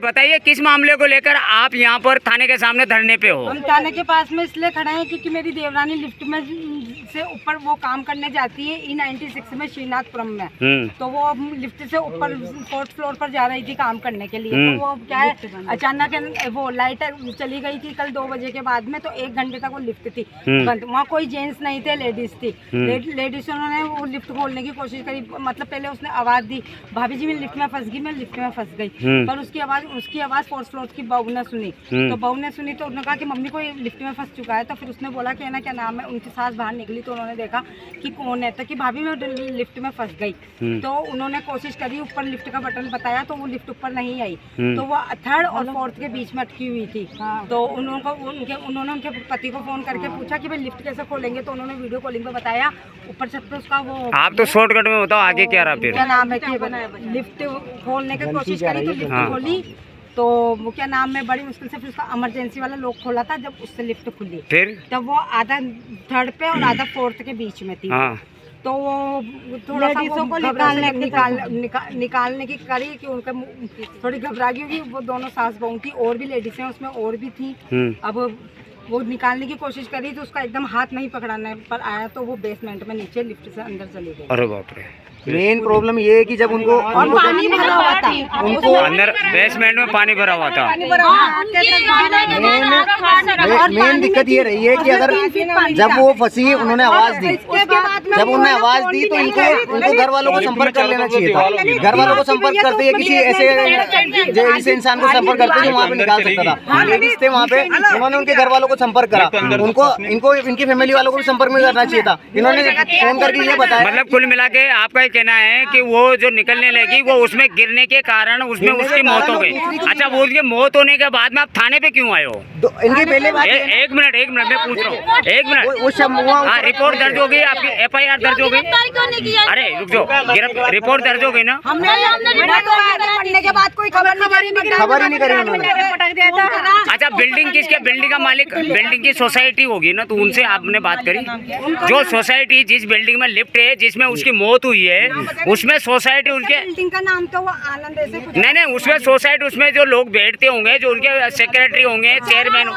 बताइए किस मामले को लेकर आप यहाँ पर थाने के सामने धरने पे हो? हम थाने के पास में इसलिए खड़े हैं क्योंकि मेरी देवरानी लिफ्ट में से ऊपर वो काम करने जाती है E96 में श्रीनाथपुरम में। तो वो लिफ्ट से ऊपर 4th फ्लोर पर जा रही थी काम करने के लिए। तो वो क्या है अचानक वो लाइट चली गई थी कल 2 बजे के बाद में, तो 1 घंटे तक वो लिफ्ट थी बंद। वहाँ कोई जेंट्स नहीं थे, लेडीज थी। लेडीज उन्होंने वो लिफ्ट खोलने की कोशिश करी, मतलब पहले उसने आवाज दी, भाभी जी मैं लिफ्ट में फंस गई, मैं लिफ्ट में फंस गई। पर उसकी आवाज 4th फ्लोर की बहू ने सुनी। तो बहू ने सुनी तो उन्होंने कहा कि मम्मी को लिफ्ट में फंस चुका है। तो फिर उसने बोला कि ना क्या नाम है, उनकी सास बाहर निकली तो उन्होंने देखा कि कौन है, तो कि भाभी मैं लिफ्ट में फंस गई। तो उन्होंने कोशिश करी, ऊपर लिफ्ट का बटन बताया तो वो लिफ्ट ऊपर नहीं आई। तो वो 3rd और 4th के बीच में अटकी हुई थी। तो उन्होंने उनके पति को फोन करके पूछा कि भाई लिफ्ट कैसे खोलेंगे, तो उन्होंने वीडियो कॉलिंग पे बताया ऊपर छत पे उसका वो। आप तो शॉर्टकट में बताओ आगे क्या रहा? फिर क्या नाम है कि लिफ्ट खोलने की कोशिश करी तो लिफ्ट खोली, तो वो क्या नाम है बड़ी मुश्किल से फिर उसका इमरजेंसी वाला लॉक खोला था। जब उससे लिफ्ट खुली फिर तब वो आधा 3rd पे और आधा 4th के बीच में थी। तो वो थोड़ा सा को निकालने की करी कि उनका थोड़ी घबरा गई होगी। वो दोनों सास बहू थी, और भी लेडीज हैं उसमें और भी थी। अब वो निकालने की कोशिश करी तो उसका एकदम हाथ नहीं पकड़ाने पर आया, तो वो बेसमेंट में नीचे लिफ्ट से अंदर चली गई। अरे बाप रे। मेन प्रॉब्लम ये है कि जब उनको पानी भरा हुआ था, उनको अंदर बेसमेंट में पानी भरा हुआ था। मेन दिक्कत ये रही है कि अगर जब वो फंसी उन्होंने आवाज दी, जब उन्होंने आवाज दी तो उनको घर वालों को संपर्क कर लेना चाहिए था। घर वालों को संपर्क करते हैं, किसी ऐसे इंसान को संपर्क करते जो वहाँ पे निकाल सकता था। लेडीज थे वहाँ पे, उन्होंने उनके घर वालों को संपर्क करा। इनको इनकी फैमिली वालों को भी संपर्क में करना चाहिए था। इन्होंने फोन करके ये बताया। मतलब कुल मिला के आपका कहना है कि वो जो निकलने लगी वो उसमें गिरने के कारण उसमें उसकी मौत हो गई। अच्छा, वो उसकी मौत होने के बाद में आप थाने पे क्यों आए हो? इनकी पहले एक मिनट मैं पूछ रहा हूँ, 1 मिनट। रिपोर्ट दर्ज हो गई आपकी, FIR दर्ज हो गई? अरे रुक जाओ, रिपोर्ट दर्ज हो गई ना? हमने के बाद कोई खबर ही नहीं करी। अच्छा, बिल्डिंग किसके? बिल्डिंग का मालिक, बिल्डिंग की सोसाइटी होगी ना, तो उनसे आपने बात करी? जो सोसाइटी जिस बिल्डिंग में लिफ्ट है जिसमें उसकी मौत हुई है, उसमें सोसाइटी उनके बिल्डिंग का नाम तो वो आनंद ऐसे कुछ नहीं, उसमें सोसाइटी, उसमें जो लोग बैठते होंगे, जो उनके सेक्रेटरी होंगे, चेयरमैन,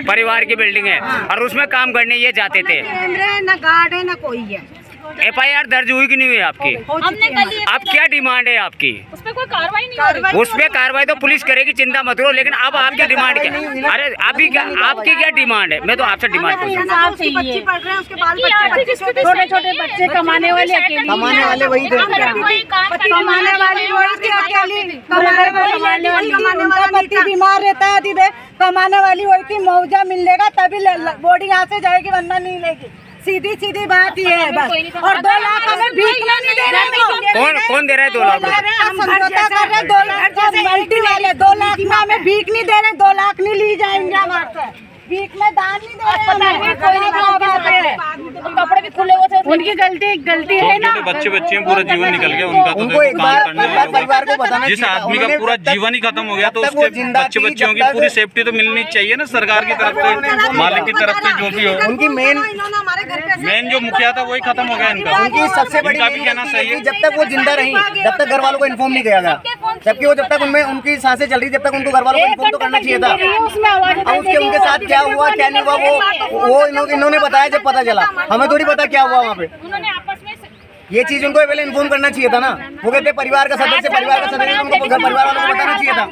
परिवार की बिल्डिंग है और उसमें काम करने ये जाते थे। ना गार्ड है ना कोई है। FIR दर्ज हुई कि नहीं हुई आपकी? अब क्या डिमांड है आपकी? उस पर कोई कार्रवाई नहीं, उस पर कार्रवाई तो पुलिस करेगी, चिंता मत करो। लेकिन अब आपकी डिमांड क्या? अरे अभी क्या आपकी क्या डिमांड है? मैं तो आपसे डिमांड पूछ रहा हूँ। छोटे छोटे बच्चे कमाने वाले वही पति बीमार रहता है, दीदी कमाने वाली वही थी, मुआवजा मिलेगा तभी बॉडी यहाँ से जाएगी, वरना नहीं लेगी। सीधी बात ये है बस। और 2 लाख हमें भीख नहीं दे रहे। कौन दे रहा है 2 लाख? हम समझौता कर रहे हैं 2 लाख मल्टी वाले 2 लाख में हमें भीख नहीं दे रहे। 2 लाख नहीं ली जाएंगे हमारे, भीख में दान नहीं दे रहे। कपड़े भी खुले हुए थे, उनकी गलती है ना। बच्चे पूरा जीवन निकल गया उनका। उनको एक बार परिवार को बताना, जिस आदमी का पूरा जीवन ही खत्म हो गया तो उसके बच्चों की पूरी सेफ्टी तो मिलनी चाहिए ना, सरकार की तरफ से, मालिक की तरफ से, जो भी हो। उनकी मेन जो मुखिया था वही खत्म हो गया इनका। उनकी सबसे बड़ी भी कहना सही है, जब तक वो जिंदा रही जब तक घर वालों को इन्फॉर्म नहीं किया गया, जबकि वो जब तक उनमें उनकी सांसें चल रही, जब तक उनको घर वालों को इन्फॉर्म तो करना चाहिए था। अब उसके उनके साथ क्या हुआ क्या नहीं हुआ वो इन्होंने बताया जब पता चला, हमें थोड़ी पता क्या हुआ वहाँ पे। ये चीज उनको पहले इन्फॉर्म करना चाहिए था ना। वो कहते परिवार का सदस्य उनको घर परिवार वालों को बताना चाहिए था।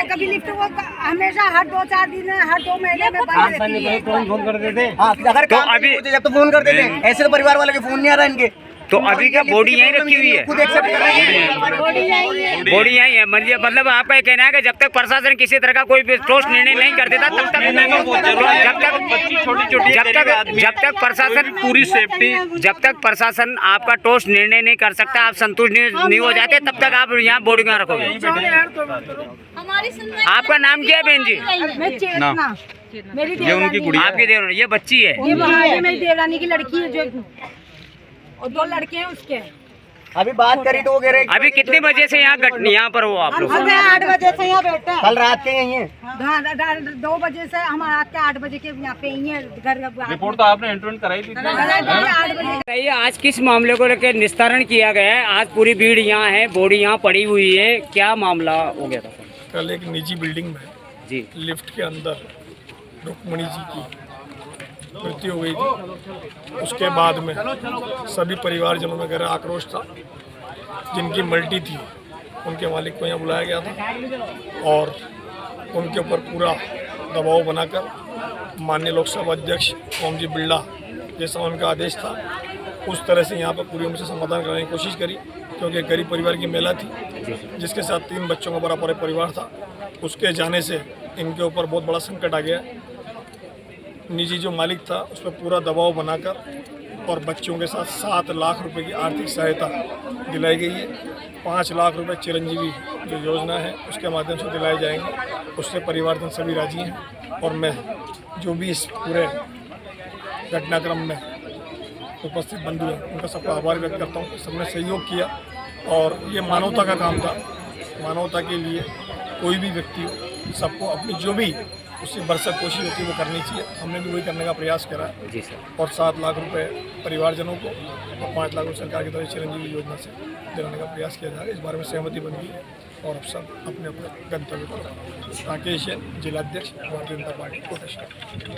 कभी लिफ्ट वो हमेशा हर 2-4 दिन हर 2 महीने में बंद रहती है। फोन कर देते। हाँ, अगर तो अभी जब तो फोन कर देते, ऐसे तो परिवार वाले के फोन नहीं आ रहा इनके। तो अभी क्या बॉडी यहीं रखी हुई है? खुद एक्सेप्ट कर रही है, बॉडी यहीं है। मतलब आपका ये कहना है कि जब तक प्रशासन किसी तरह का कोई ठोस निर्णय नहीं कर देता तब तक जब तक प्रशासन पूरी सेफ्टी, जब तक प्रशासन आपका ठोस निर्णय नहीं कर सकता, आप संतुष्ट नहीं हो जाते, तब तक आप यहाँ बॉडी कहाँ रखोगे? आपका नाम क्या है बहन जी? मेरी ये उनकी गुड़िया, आपकी देवरानी, ये बच्ची है, ये मेरी देवरानी की लड़की है, जो और 2 लड़के हैं उसके। अभी बात करी तो वो कह रहे हैं अभी कितने बजे से यहाँ पर हो आप लोग? 8 बजे से यहाँ बैठे हैं। कल रात के यही है। 2 बजे से हम रात के 8 बजे के यहाँ पे ही हैं घर। रिपोर्ट तो आपने एंट्री कराई थी 8 बजे। बताइए आज किस मामले को लेकर निस्तारण किया गया है? आज पूरी भीड़ यहाँ है, बॉडी यहाँ पड़ी हुई है, क्या मामला हो गया था? कल एक निजी बिल्डिंग में जी लिफ्ट के अंदर रुक्मणी जी की मृत्यु हो गई थी। उसके बाद में सभी परिवारजनों में गहरा आक्रोश था। जिनकी मल्टी थी उनके मालिक को यहाँ बुलाया गया था और उनके ऊपर पूरा दबाव बनाकर माननीय लोकसभा अध्यक्ष ओम जी बिरला जैसा उनका आदेश था उस तरह से यहाँ पर पूरी उम्र से समाधान करने की कोशिश करी, क्योंकि गरीब परिवार की महिला थी जिसके साथ 3 बच्चों का बड़ा परिवार था। उसके जाने से इनके ऊपर बहुत बड़ा संकट आ गया। निजी जो मालिक था उस पर पूरा दबाव बनाकर और बच्चों के साथ 7 लाख रुपए की आर्थिक सहायता दिलाई गई है। 5 लाख रुपए चिरंजीवी जो योजना है उसके माध्यम से दिलाए जाएंगे। उससे परिवारजन सभी राजी हैं और मैं जो भी इस पूरे घटनाक्रम में उपस्थित बंधु हैं उनका सबका आभार व्यक्त करता हूँ। सबने सहयोग किया और ये मानवता का काम था। मानवता के लिए कोई भी व्यक्ति हो, सबको अपनी जो भी उससे भरसक कोशिश होती है वो करनी चाहिए। हमने भी वही करने का प्रयास करा है जी सर। और 7 लाख रुपए परिवारजनों को और 5 लाख रुपये सरकार की तरफ चिरंजीवी योजना से दिलाने का प्रयास किया जा रहा है। इस बारे में सहमति बन गई है और अब सब अपने अपने गंतव्य पर राकेश जिलाध्यक्ष भारतीय जनता पार्टी कोटेश्वर।